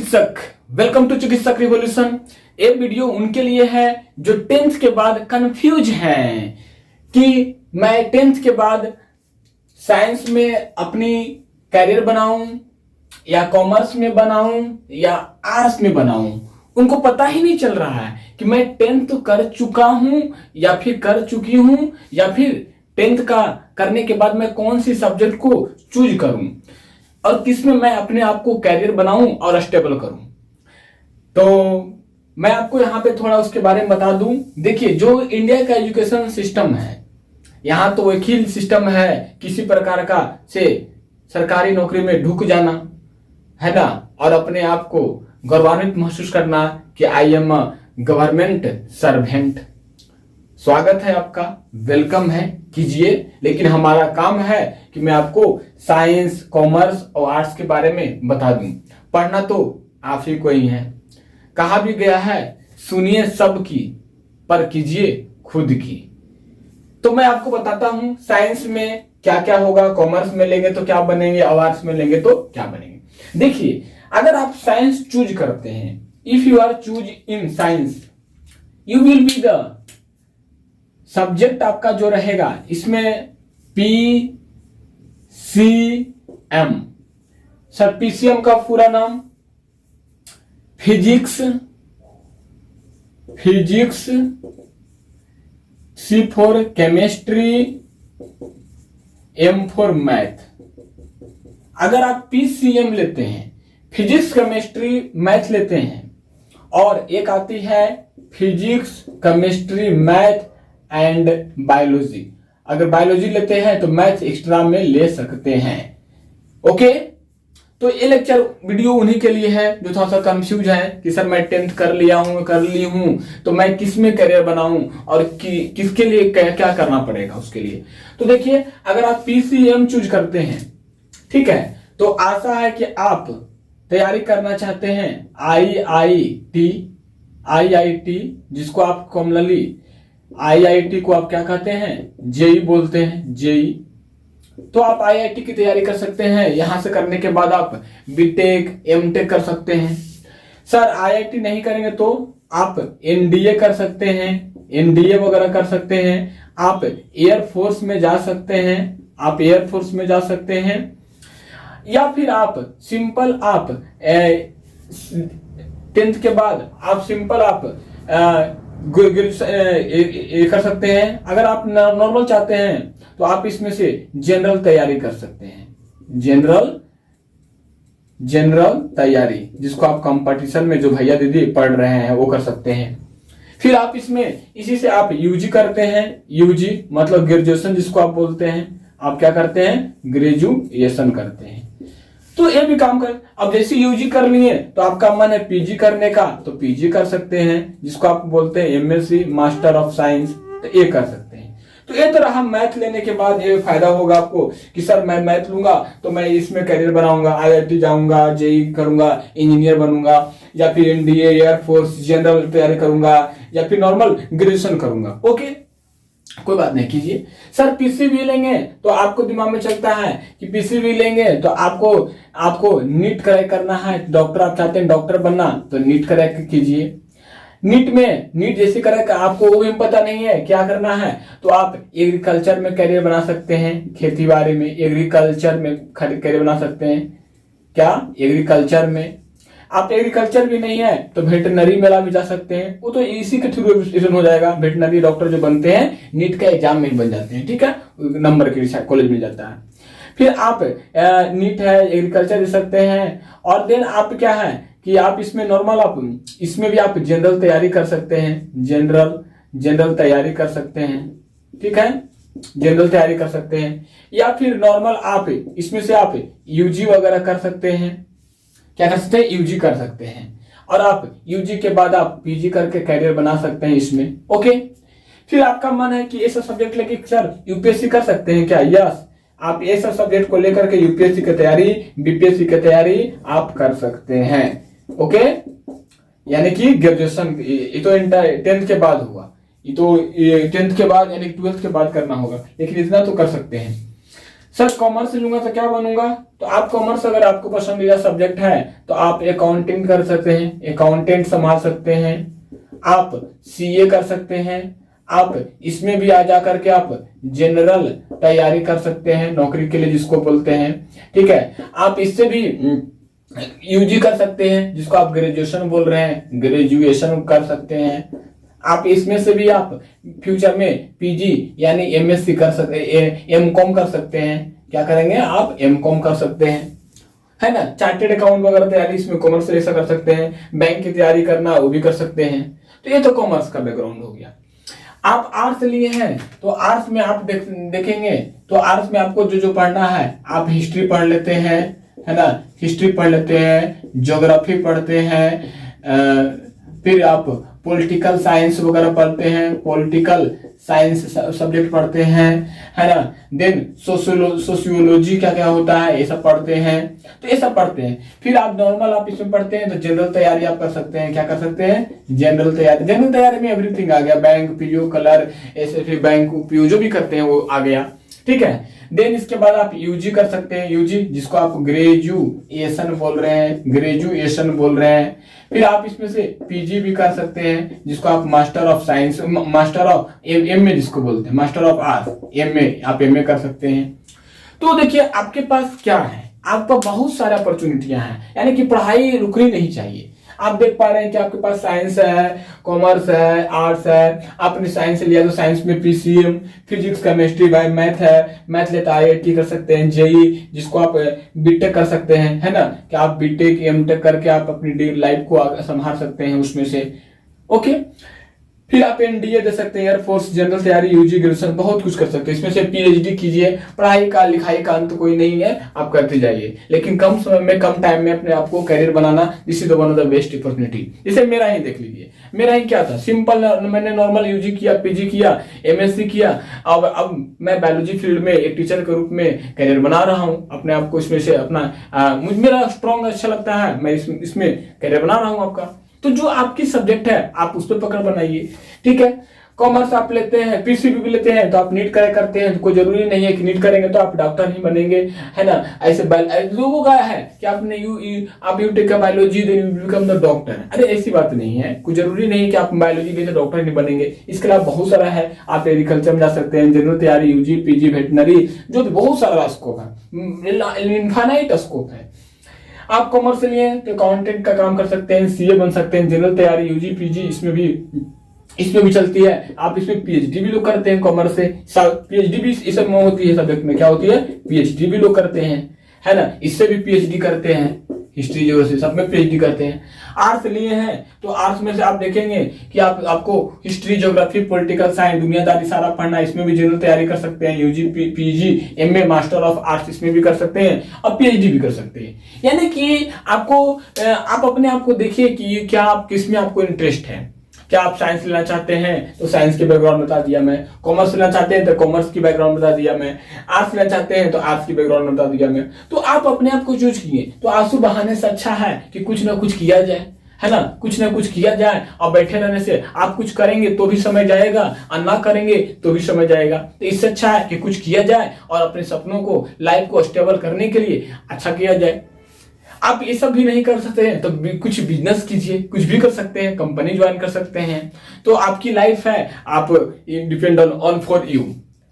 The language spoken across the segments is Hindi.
चिकित्सक, वेलकम टू चिकित्सक रिवॉल्यूशन। ये वीडियो उनके लिए है जो 10th के बाद कंफ्यूज हैं कि मैं 10th के बाद साइंस में अपनी कैरियर बनाऊं या कॉमर्स में बनाऊं या आर्ट्स में बनाऊं। उनको पता ही नहीं चल रहा है कि मैं 10th कर चुका हूं या फिर कर चुकी हूं या फिर 10th का करने के बाद मैं कौन सी सब्जेक्ट को चूज करूं और किसमें मैं अपने आप को कैरियर बनाऊं और स्टेबल करूं। तो मैं आपको यहाँ पे थोड़ा उसके बारे में बता दूं। देखिए, जो इंडिया का एजुकेशन सिस्टम है, यहाँ तो वकील सिस्टम है, किसी प्रकार का से सरकारी नौकरी में ढुक जाना है ना, और अपने आप को गौरवान्वित महसूस करना कि I am a government servant. स्वागत है आपका, वेलकम है, कीजिए। लेकिन हमारा काम है कि मैं आपको साइंस, कॉमर्स और आर्ट्स के बारे में बता दूं। पढ़ना तो आप ही को ही है। कहा भी गया है, सुनिए सबकी पर कीजिए खुद की। तो मैं आपको बताता हूं साइंस में क्या क्या होगा, कॉमर्स में लेंगे तो क्या बनेंगे और आर्ट्स में लेंगे तो क्या बनेंगे। देखिए, अगर आप साइंस चूज करते हैं, if you are choose in science, you will be the subject आपका जो रहेगा इसमें PCM। सर, PCM का पूरा नाम physics, C for chemistry, M for math. अगर आप PCM लेते हैं, फिजिक्स केमिस्ट्री मैथ लेते हैं, और एक आती है physics chemistry math and biology. अगर बायोलॉजी लेते हैं तो मैथ एक्स्ट्रा में ले सकते हैं। ओके, तो ये लेक्चर वीडियो उन्हीं के लिए है जो थोड़ा सा कंफ्यूज है कि सर मैं 10th कर ली हूं तो मैं किस में करियर बनाऊं और किसके लिए क्या करना पड़ेगा उसके लिए। तो देखिए, अगर आप PCM चूज करते हैं, ठीक है, तो आशा है कि आप तैयारी करना चाहते हैं IIT, जिसको आप कॉमनली IIT को आप क्या कहते हैं, जेई बोलते हैं, जेई। तो आप IIT की तैयारी कर सकते हैं। यहां से करने के बाद आप बीटेक, एमटेक कर सकते हैं। सर, IIT नहीं करेंगे तो आप NDA कर सकते हैं, NDA वगैरह कर सकते हैं। आप एयरफोर्स में जा सकते हैं, या फिर आप सिंपल 10th के बाद आप सिंपल कर सकते हैं। अगर आप नॉर्मल चाहते हैं तो आप इसमें से जनरल तैयारी कर सकते हैं। जनरल तैयारी, जिसको आप कंपटीशन में जो भैया दीदी पढ़ रहे हैं वो कर सकते हैं। फिर आप इसी से आप UG करते हैं। UG मतलब ग्रेजुएशन जिसको आप बोलते हैं। आप क्या करते हैं, ग्रेजुएशन करते हैं। तो ये भी काम कर। अब जैसे UG कर लिए तो आपका मन है PG करने का, तो PG कर सकते हैं, जिसको आप बोलते हैं MSc मास्टर ऑफ साइंस। तो ये कर सकते हैं। तो ये तरह हम मैथ लेने के बाद ये फायदा होगा आपको कि सर मैं मैथ लूंगा तो मैं इसमें करियर बनाऊंगा, IIT जाऊंगा, JEE करूंगा, इंजीनियर बनूंगा, या फिर NDA, एयरफोर्स, जनरल तैयारी करूंगा, या फिर नॉर्मल ग्रेजुएशन करूंगा। ओके, कोई बात नहीं, कीजिए। सर, PCB लेंगे तो आपको दिमाग में चलता है कि PCB लेंगे तो आपको नीट क्रैक करना है। डॉक्टर आप चाहते हैं डॉक्टर बनना, तो नीट क्रैक कीजिए। नीट जैसे क्रैक आपको वो भी पता नहीं है क्या करना है, तो आप एग्रीकल्चर में करियर बना सकते हैं। खेती बाड़ी में एग्रीकल्चर में करियर बना सकते हैं। क्या एग्रीकल्चर में? आप एग्रीकल्चर भी नहीं है तो वेटरनरी में भी जा सकते हैं। वो तो इसी के थ्रू हो जाएगा। वेटरनरी डॉक्टर जो बनते हैं नीट का एग्जाम में बन जाते हैं, ठीक है, नंबर के कॉलेज मिल जाता है। फिर आप नीट है, एग्रीकल्चर दे सकते हैं। और देन आप क्या है कि आप इसमें नॉर्मल, आप इसमें भी आप जनरल तैयारी कर सकते हैं। जनरल तैयारी कर सकते हैं, ठीक है, जनरल तैयारी कर सकते हैं। या फिर नॉर्मल आप इसमें से आप UG वगैरह कर सकते हैं। क्या कर सकते हैं, UG कर सकते हैं। और आप UG के बाद आप PG करके कैरियर बना सकते हैं इसमें। ओके, फिर आपका मन है कि ये सब सब्जेक्ट लेके सर UPSC कर सकते हैं क्या? यस, आप ये सब सब्जेक्ट को लेकर के UPSC की तैयारी, BPSC की तैयारी आप कर सकते हैं। ओके, यानी कि ग्रेजुएशन, ये तो 10th के बाद हुआ, ये तो 10th के बाद यानी 12th के बाद करना होगा, लेकिन इतना तो कर सकते हैं। सर कॉमर्स लूंगा तो क्या बनूंगा? तो आप कॉमर्स अगर आपको पसंदीदा सब्जेक्ट है तो आप अकाउंटिंग कर सकते हैं, अकाउंटेंट संभाल सकते हैं, आप सीए कर सकते हैं, आप इसमें भी आ जा करके आप जनरल तैयारी कर सकते हैं नौकरी के लिए जिसको बोलते हैं, ठीक है। आप इससे भी यूजी कर सकते हैं जिसको आप ग्रेजुएशन बोल रहे हैं, ग्रेजुएशन कर सकते हैं। आप इसमें से भी आप फ्यूचर में पीजी यानी एमएससी कर सकते, एमकॉम कर सकते हैं। क्या करेंगे आप? एमकॉम कर सकते हैं, है ना। चार्टेड अकाउंट वगैरह तैयारी इसमें कॉमर्स से ऐसा कर सकते हैं, बैंक की तैयारी करना वो भी कर सकते हैं। तो ये तो कॉमर्स का बैकग्राउंड हो गया। आप आर्ट्स लिए हैं तो आर्ट्स में आप देखेंगे तो आर्ट्स में आपको जो जो पढ़ना है, आप हिस्ट्री पढ़ लेते हैं, है ना, हिस्ट्री पढ़ लेते हैं, ज्योग्राफी पढ़ते हैं, फिर आप पॉलिटिकल साइंस वगैरह पढ़ते हैं, पॉलिटिकल साइंस सब्जेक्ट पढ़ते हैं, है ना। देन सोशियोलॉजी क्या क्या होता है ये सब पढ़ते हैं, तो ये सब पढ़ते हैं। फिर आप नॉर्मल आप इसमें पढ़ते हैं तो जनरल तैयारी आप कर सकते हैं। क्या कर सकते हैं? जनरल तैयारी। जनरल तैयारी में एवरीथिंग आ गया, बैंक पीओ, क्लर्क, ऐसे फिर बैंक पीओ जो भी करते हैं वो आ गया, ठीक है। देन इसके बाद आप यूजी कर सकते हैं, यूजी जिसको आप ग्रेजुएशन बोल रहे हैं, ग्रेजुएशन बोल रहे हैं। फिर आप इसमें से पीजी भी कर सकते हैं जिसको आप master of science, master of MA जिसको बोलते हैं, मास्टर ऑफ आर्ट्स एमए, आप एमए कर सकते हैं। तो देखिए आपके पास क्या है, आपका बहुत सारे अपॉर्चुनिटियां हैं, यानी कि पढ़ाई रुकनी नहीं चाहिए। आप देख पा रहे हैं कि आपके पास साइंस है, कॉमर्स है, आर्ट्स है। आपने साइंस लिया तो साइंस में PCM, physics, chemistry, bio math है, मैथ लेता आईआईटी कर सकते हैं, जेई जिसको आप बीटेक कर सकते हैं, है ना, कि आप बीटेक एमटेक करके आप अपनी लाइफ को संभाल सकते हैं उसमें से, ओके। फिर आप एनडीए दे सकते हैं, एयरफोर्स, जनरल तैयारी, यूजी, ग्रेजुएशन, बहुत कुछ कर सकते हैं। इसमें से पीएचडी कीजिए, पढ़ाई का लिखाई का अंत कोई नहीं है, आप करते जाइए, लेकिन कम समय में कम टाइम में अपने आप को career banana, this is one of the best opportunity. जैसे मेरा ही देख लीजिए, मेरा ही क्या था, सिंपल, मैंने नॉर्मल यूजी किया, पीजी किया, एमएससी किया, अब मैं बायोलॉजी फील्ड में एक टीचर के रूप में करियर बना रहा हूँ अपने आप को, इसमें से अपना मुझे मेरा स्ट्रॉन्ग अच्छा लगता है, मैं इसमें करियर बना रहा हूँ आपका। तो जो आपकी सब्जेक्ट है आप उस पर पकड़ बनाइए, ठीक है। कॉमर्स आप लेते हैं, पीसीबी भी लेते हैं तो आप नीट करते हैं, तो कोई जरूरी नहीं है कि नीट करेंगे तो आप डॉक्टर ही बनेंगे, है ना। ऐसे लोगों का है कि आपने आप you take biology then you become the doctor. अरे ऐसी बात नहीं है, कोई जरूरी नहीं है कि आप बायोलॉजी लेते डॉक्टर नहीं बनेंगे। इसके अलावा बहुत सारा है, आप एग्रीकल्चर में जा सकते हैं, जनरल तैयारी, यूजी, पीजी, वेटनरी, जो बहुत सारा स्कोप है, इनफाइनाइट स्कोप है। आप कॉमर्स लिए तो अकाउंटेंट का काम कर सकते हैं, सीए बन सकते हैं, जनरल तैयारी, यूजी, पीजी इसमें भी चलती है। आप इसमें पीएचडी भी लोग करते हैं कॉमर्स से, पीएचडी भी इस सब में होती है, सब्जेक्ट में क्या होती है, पीएचडी भी लोग करते हैं, है ना। इससे भी पीएचडी करते हैं, हिस्ट्री, ज्योग्राफी सब में पीएचडी करते हैं। आर्ट्स लिए हैं तो आर्ट्स में से आप देखेंगे कि आपको हिस्ट्री, ज्योग्राफी, पॉलिटिकल साइंस, दुनियादारी सारा पढ़ना, इसमें भी जनरल तैयारी कर सकते हैं, UG, PG, MA, master of arts इसमें भी कर सकते हैं और पीएचडी भी कर सकते हैं। यानी कि आप अपने आप को देखिए कि क्या आप किस में आपको इंटरेस्ट है। क्या आप साइंस लेना चाहते हैं तो साइंस के बैकग्राउंड बता दिया मैं, कॉमर्स लेना चाहते हैं तो कॉमर्स की बैकग्राउंड बता दिया मैं, आर्ट्स लेना चाहते हैं तो आर्ट्स की बैकग्राउंड बता दिया मैं। तो आप अपने आप को चूज किए, तो आंसू बहाने से अच्छा है कि कुछ ना कुछ किया जाए, है ना, कुछ ना कुछ किया जाए। और बैठे रहने से आप कुछ करेंगे तो भी समय जाएगा और ना करेंगे तो भी समय जाएगा। तो इससे अच्छा है कि कुछ किया जाए और अपने सपनों को, लाइफ को स्टेबल करने के लिए अच्छा किया जाए। आप ये सब भी नहीं कर सकते हैं तो कुछ बिजनेस कीजिए, कुछ भी कर सकते हैं, कंपनी ज्वाइन कर सकते हैं। तो आपकी लाइफ है, आप डिपेंड ऑन फॉर यू,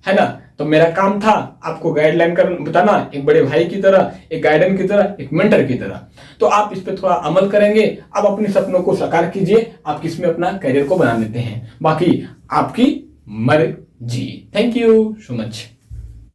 है ना। तो मेरा काम था आपको गाइडलाइन कर बताना, एक बड़े भाई की तरह, एक गाइडेंस की तरह, एक मेंटर की तरह। तो आप इस पे थोड़ा अमल करेंगे, आप अपने सपनों को साकार कीजिए, आप किसमें अपना करियर को बना लेते हैं, बाकी आपकी मर्जी। Thank you so much.